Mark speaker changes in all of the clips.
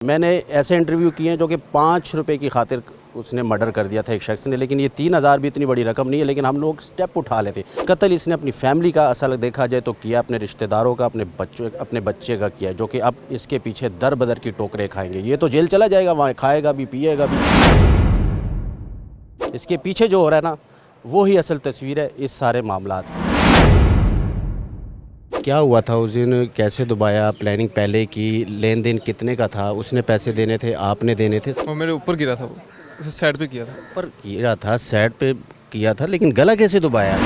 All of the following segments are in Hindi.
Speaker 1: मैंने ऐसे इंटरव्यू किए हैं जो कि 5 रुपए की खातिर उसने मर्डर कर दिया था एक शख्स ने, लेकिन ये 3,000 भी इतनी बड़ी रकम नहीं है, लेकिन हम लोग स्टेप उठा लेते। कत्ल इसने अपनी फैमिली का असल देखा जाए तो किया, अपने रिश्तेदारों का, अपने बच्चे का किया, जो कि अब इसके पीछे दर बदर की टोकरे खाएंगे। ये तो जेल चला जाएगा, वहाँ खाएगा भी पिएगा भी। इसके पीछे जो हो रहा है ना, वो ही असल तस्वीर है इस सारे मामलात की। क्या हुआ था उस दिन, कैसे दुबाया, प्लानिंग पहले की, लेन देन कितने का था, उसने पैसे देने थे, आपने देने थे?
Speaker 2: वो मेरे ऊपर गिरा था, वो उसे साइड पे किया था।
Speaker 1: ऊपर गिरा था, साइड पे किया था, लेकिन गला कैसे दुबाया?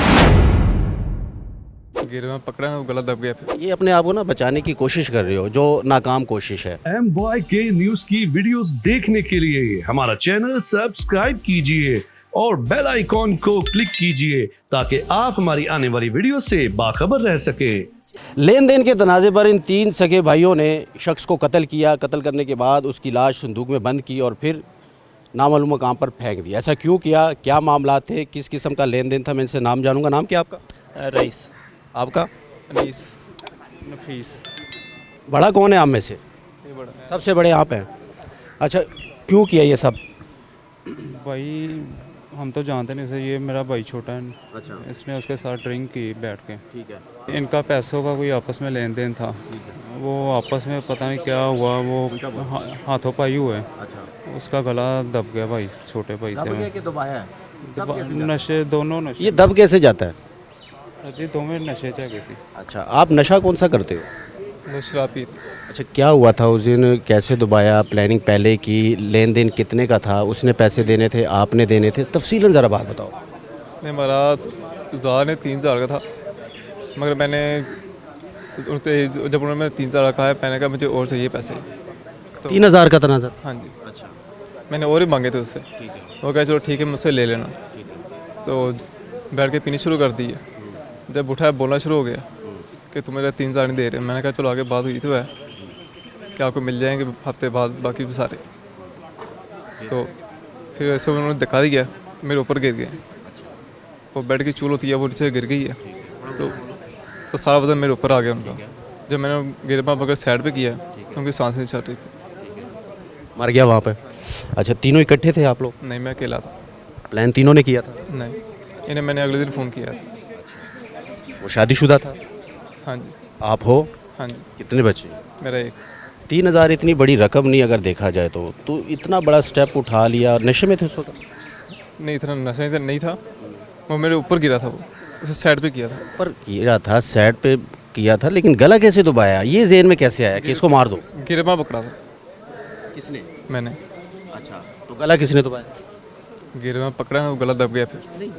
Speaker 2: गिरे में पकड़ा है, वो गला दब गया फिर।
Speaker 1: ये अपने आप को ना बचाने की कोशिश कर रहे हो, जो नाकाम कोशिश है।
Speaker 3: MYK न्यूज की वीडियोस देखने के लिए हमारा चैनल सब्सक्राइब कीजिए और बेल आइकॉन को क्लिक कीजिए ताकि आप हमारी आने वाली वीडियो से बाखबर रह सके।
Speaker 1: लेन देन के तनाज़े पर इन 3 सगे भाइयों ने शख्स को कत्ल किया। कत्ल करने के बाद उसकी लाश संदूक में बंद की और फिर नामालूम मकाम पर फेंक दिया। ऐसा क्यों किया, क्या मामला थे, किस किस्म का लेन देन था, मैं इनसे नाम जानूंगा। नाम क्या आपका?
Speaker 4: रईस,
Speaker 1: आपका?
Speaker 2: अनीस, नफीस।
Speaker 1: बड़ा कौन है आप में से?
Speaker 2: ये बड़ा है
Speaker 1: सबसे बड़े आप हैं। अच्छा, क्यों किया ये सब?
Speaker 4: भाई हम तो जानते नहीं, ये मेरा भाई छोटा है।
Speaker 1: अच्छा,
Speaker 4: इसने उसके साथ ड्रिंक की बैठ के।
Speaker 1: ठीक है।
Speaker 4: इनका पैसों का कोई आपस में लेन देन था। वो आपस में पता नहीं क्या हुआ, वो हाथों पाई हुए।
Speaker 1: अच्छा,
Speaker 4: उसका गला दब गया भाई, छोटे भाई से।
Speaker 1: कि दुबाया है?
Speaker 4: नशे, दोनों नशे।
Speaker 1: ये दब कैसे जाता है?
Speaker 4: जी दोनों नशे चा गए थे।
Speaker 1: अच्छा, आप नशा कौन सा करते हो?
Speaker 2: वो शराब पी।
Speaker 1: अच्छा, क्या हुआ था उस दिन, कैसे दुबाया, प्लानिंग पहले की, लेन देन कितने का था, उसने पैसे देने थे, आपने देने थे, तफसीलन ज़रा बात बताओ।
Speaker 2: नहीं, हमारा ज़ार ने 3,000 का था, मगर मैंने जब उन्होंने 3,000 कहा है, मैंने कहा मुझे और चाहिए पैसे। तो
Speaker 1: 3,000 का तनाज़ा?
Speaker 2: हाँ जी,
Speaker 1: अच्छा,
Speaker 2: मैंने और ही मांगे थे उससे।
Speaker 1: ठीक है,
Speaker 2: वो कहा चलो ठीक है, मुझसे ले लेना।
Speaker 1: ठीक है।
Speaker 2: तो बैठ के पीनी शुरू कर दी है। जब उठाया बोलना शुरू हो गया कि तुम मेरा 3,000 नहीं दे रहे। मैंने कहा चलो आगे बात हुई तो है कि आपको मिल जाएंगे हफ्ते बाद बाकी भी सारे। तो फिर ऐसे उन्होंने दिखा दिया, मेरे ऊपर गिर गए। वो बेड की चूल होती है, वो नीचे गिर गई है। तो सारा वजन मेरे ऊपर आ गया उनका। जब मैंने गिरपा पकड़ साइड पे किया, उनकी सांस नहीं चल रही थी।
Speaker 1: मर गया वहाँ पे? अच्छा, तीनों इकट्ठे थे आप लोग?
Speaker 2: नहीं, मैं अकेला था।
Speaker 1: प्लान तीनों ने किया था?
Speaker 2: नहीं, इन्हें मैंने अगले दिन फ़ोन किया।
Speaker 1: वो शादीशुदा था?
Speaker 2: हाँ जी,
Speaker 1: आप हो?
Speaker 2: हाँ जी,
Speaker 1: कितने बच्चे?
Speaker 2: मेरा एक।
Speaker 1: 3,000 इतनी बड़ी रकम नहीं अगर देखा जाए तो इतना बड़ा स्टेप उठा लिया। नशे में थे उस वक्त?
Speaker 2: नहीं, इतना नशा नहीं था। वो मेरे ऊपर गिरा था, वो उसे साइड पे किया था।
Speaker 1: ऊपर गिरा था, साइड पे किया था, लेकिन गला कैसे दुबाया? ये जेहन में कैसे आया कि इसको मार दो?
Speaker 2: गिरपा पकड़ा था
Speaker 1: किसने?
Speaker 2: मैंने।
Speaker 1: अच्छा, तो गला किसने दुबाया?
Speaker 2: गिरपा पकड़ा है, वो गला दब गया फिर।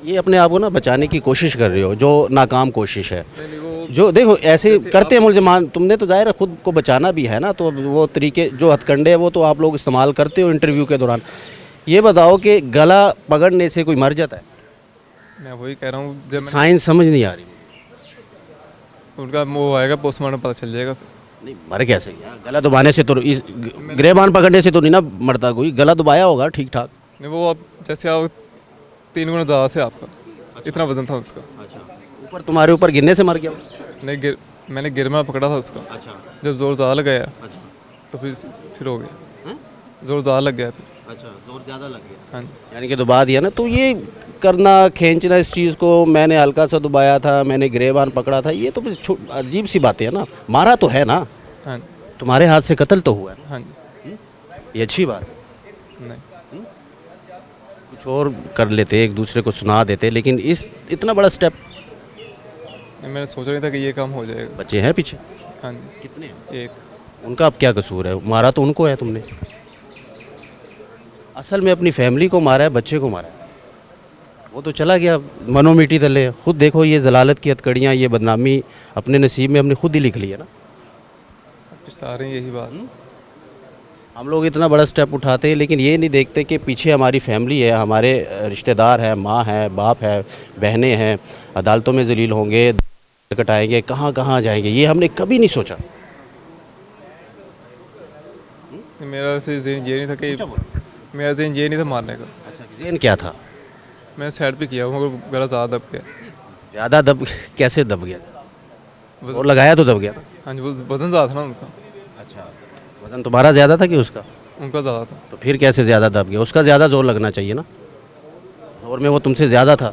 Speaker 1: ये अपने आप को ना बचाने की कोशिश कर रहे हो, जो नाकाम कोशिश है।
Speaker 2: नहीं, वो
Speaker 1: जो देखो ऐसे करते हैं मुल्ज़िमान, तुमने तो ज़ाहिर है खुद को बचाना भी है ना, तो वो तरीके जो हथकंडे हैं वो तो आप लोग इस्तेमाल करते हो इंटरव्यू के दौरान। ये बताओ कि गला पकड़ने से कोई मर जाता है?
Speaker 2: मैं वही कह रहा हूँ, जब मैंने
Speaker 1: साइंस समझ नहीं आ रही।
Speaker 2: उनका वो आएगा पोस्टमार्टम, पता चल जाएगा।
Speaker 1: नहीं, मर कैसे गया? गला दबाने से तो इस गिरेबान पकड़ने से तो नहीं ना मरता कोई, गला दबाया होगा ठीक ठाक।
Speaker 2: नहीं, वो अब जैसे आप 3 गुना ज़्यादा थे आपका, इतना वजन था उसका।
Speaker 1: अच्छा, ऊपर तुम्हारे ऊपर गिरने से मर गया?
Speaker 2: नहीं, मैंने गिरमा पकड़ा था उसका।
Speaker 1: अच्छा,
Speaker 2: जब जोर ज़्यादा लगाया
Speaker 1: अच्छा,
Speaker 2: तो फिर हो गया। जोर ज़्यादा लग गया फिर।
Speaker 1: अच्छा, जोर ज़्यादा लग गया,
Speaker 2: हाँ जी।
Speaker 1: यानी कि दबा दिया ना। तो ये करना, खींचना इस चीज़ को, मैंने हल्का सा दबाया था, मैंने गिरेबान पकड़ा था, ये तो बस अजीब सी बातें है ना। मारा तो है ना,
Speaker 2: हाँ
Speaker 1: तुम्हारे हाथ से कत्ल तो हुआ है ना,
Speaker 2: हाँ जी।
Speaker 1: ये अच्छी बात है।
Speaker 2: नहीं,
Speaker 1: कुछ और कर लेते, एक दूसरे को सुना देते, लेकिन इतना बड़ा स्टेप।
Speaker 2: मैंने सोचा नहीं था कि ये काम हो जाएगा।
Speaker 1: बच्चे हैं पीछे?
Speaker 2: हाँ जी,
Speaker 1: कितने?
Speaker 2: एक।
Speaker 1: उनका अब क्या कसूर है? मारा तो उनको है तुमने। असल में अपनी फैमिली को मारा है, बच्चे को मारा है। वो तो चला गया मनो मिट्टी तले। खुद देखो, ये जलालत की हथकड़ियाँ, ये बदनामी अपने नसीब में हमने खुद ही लिख ली है ना।
Speaker 2: पछता रहे हैं यही बात।
Speaker 1: हम लोग इतना बड़ा स्टेप उठाते हैं, लेकिन ये नहीं देखते कि पीछे हमारी फैमिली है, हमारे रिश्तेदार हैं, माँ है, बाप है, बहनें हैं, अदालतों में जलील होंगे, कटाएंगे, कहाँ कहाँ जाएंगे, ये हमने कभी नहीं सोचा।
Speaker 2: मेरा वैसे ज़हन ये नहीं था कि मेरा ज़हन ये नहीं था मारने का।
Speaker 1: अच्छा, जेन क्या था?
Speaker 2: मैंने साइड पे किया, मगर गला ज़्यादा दब गया।
Speaker 1: ज़्यादा दब कैसे दब गया? और लगाया तो दब गया ना?
Speaker 2: हाँ जी, वो वजन ज़्यादा था ना उनका।
Speaker 1: अच्छा, वजन तुम्हारा ज़्यादा था कि उसका?
Speaker 2: उनका ज़्यादा था।
Speaker 1: तो फिर कैसे ज़्यादा दब गया? उसका ज़्यादा जोर लगना चाहिए ना, जोर में वो तुमसे ज़्यादा था।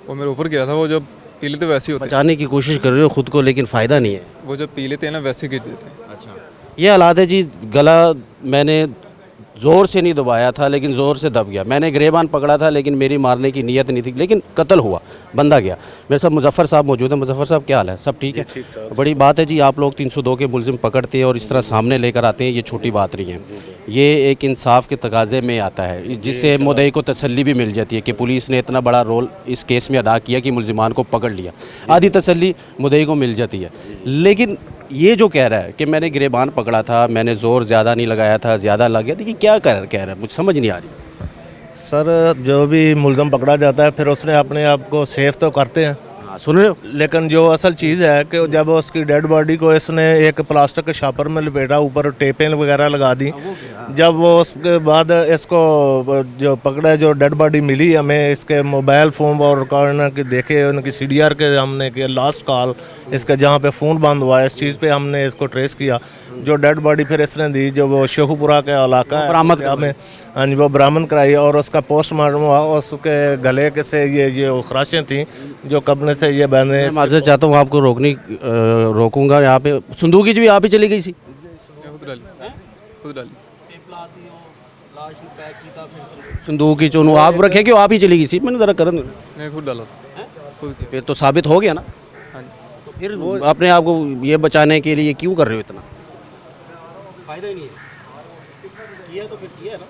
Speaker 2: वो मेरे ऊपर गिरा था, वो जब पी लेते वैसे ही होते
Speaker 1: बचाने की कोशिश कर रहे हो खुद को, लेकिन फ़ायदा नहीं है।
Speaker 2: वो जब पी लेते हैं ना वैसे गिर देते हैं।
Speaker 1: अच्छा, ये हालात है जी। गला मैंने ज़ोर से नहीं दबाया था, लेकिन ज़ोर से दब गया। मैंने गिरेबान पकड़ा था, लेकिन मेरी मारने की नीयत नहीं थी, लेकिन कत्ल हुआ, बंदा गया। मेरे साथ मुजफ्फर साहब मौजूद है। मुजफ्फर साहब, क्या हाल है? सब ठीक है? बड़ी बात है जी, आप लोग 302 के मुलजिम पकड़ते हैं और इस तरह सामने लेकर आते हैं, ये छोटी बात नहीं है। ये एक इंसाफ के तकाजे में आता है, जिससे मुद्दई को तसल्ली भी मिल जाती है कि पुलिस ने इतना बड़ा रोल इस केस में अदा किया कि मुलजिमान को पकड़ लिया। आधी तसल्ली मुद्दई को मिल जाती है। लेकिन ये जो कह रहा है कि मैंने गिरेबान पकड़ा था, मैंने ज़ोर ज़्यादा नहीं लगाया था, ज़्यादा लग गया, देखिए क्या कह रहा है, मुझे समझ नहीं आ रही।
Speaker 5: सर, जो भी मुलज़म पकड़ा जाता है फिर उसने अपने आप को सेफ तो करते हैं,
Speaker 1: हाँ, सुन रहे हो?
Speaker 5: लेकिन जो असल चीज़ है कि जब उसकी डेड बॉडी को इसने एक प्लास्टिक के शापर में लपेटा, ऊपर टेपें वगैरह लगा दी, जब वो उसके बाद इसको जो पकड़ा, जो डेड बॉडी मिली हमें, इसके मोबाइल फ़ोन और रिकॉर्ड के देखे, उनकी CDR के हमने किया, लास्ट कॉल इसका जहाँ पे फ़ोन बंद हुआ, इस चीज़ पे हमने इसको ट्रेस किया। जो डेड बॉडी फिर इसने दी, जो वो शेखुपुरा का इलाका है,
Speaker 1: बरामद
Speaker 5: हमें, हाँ जी, वो बरामद कराई और उसका पोस्टमार्टम हुआ। उसके गले के से ये खराशें थी जो कब्र से ये बने।
Speaker 1: मैं माजरत चाहता हूँ, आपको रोकूंगा। यहाँ पे संदूकी जी भी आप ही चली गई सी?
Speaker 2: खुद डाली, खुद डाली।
Speaker 1: संदूक की चुनू आप रखे क्यों? आप ही चली गई सी? मैंने ज़रा करन
Speaker 2: नहीं, खुद डाला था, खुद किया।
Speaker 1: फिर तो साबित हो गया ना।
Speaker 2: हाँ जी।
Speaker 1: तो फिर अपने आप को ये बचाने के लिए क्यों कर रहे हो इतना? फायदा ही नहीं है। किया तो फिर किया ना।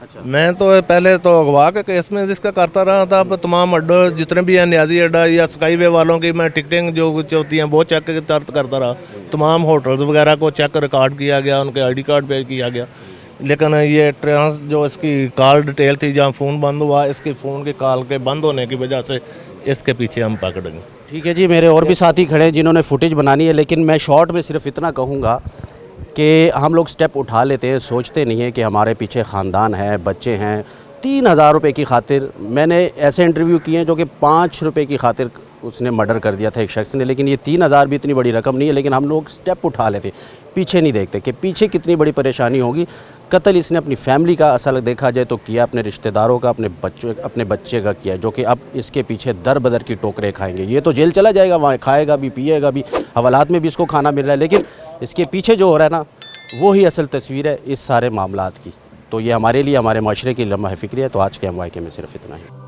Speaker 1: अच्छा,
Speaker 5: मैं तो पहले तो अगवा के केस में जिसका करता रहा था। अब तमाम अड्डों जितने भी हैं, न्याजी अड्डा या स्काई वे वालों की मैं टिकटिंग जो कुछ होती हैं वो चेक के तहत करता रहा। तमाम होटल्स वगैरह को चेक रिकॉर्ड किया गया, उनके ID कार्ड पे किया गया। लेकिन ये ट्रांस जो इसकी कॉल डिटेल थी, जहाँ फ़ोन बंद हुआ, इसके फ़ोन की कॉल के बंद होने की वजह से इसके पीछे हम पकड़ेंगे।
Speaker 1: ठीक है जी। मेरे और भी साथी खड़े हैं जिन्होंने फुटेज बनानी है, लेकिन मैं शॉर्ट में सिर्फ इतना कहूँगा कि हम लोग स्टेप उठा लेते हैं, सोचते नहीं हैं कि हमारे पीछे ख़ानदान है, बच्चे हैं। 3000 रुपये की खातिर मैंने ऐसे इंटरव्यू किए हैं जो कि 5 रुपये की खातिर उसने मर्डर कर दिया था एक शख्स ने, लेकिन ये 3000 भी इतनी बड़ी रकम नहीं है। लेकिन हम लोग स्टेप उठा लेते, पीछे नहीं देखते कि पीछे कितनी बड़ी परेशानी होगी। कत्ल इसने अपनी फैमिली का असल देखा जाए तो किया, अपने रिश्तेदारों का, अपने बच्चे का किया, जो कि अब इसके पीछे दर बदर की टोकरे खाएंगे। ये तो जेल चला जाएगा, वहाँ खाएगा भी, पिएगा भी, हवालात में भी इसको खाना मिल रहा है, लेकिन इसके पीछे जो हो रहा है ना, वो ही असल तस्वीर है इस सारे मामलात की। तो ये हमारे लिए, हमारे माशरे की लम्हा फ़िक्री है। तो आज के हम वाक़े में सिर्फ इतना ही।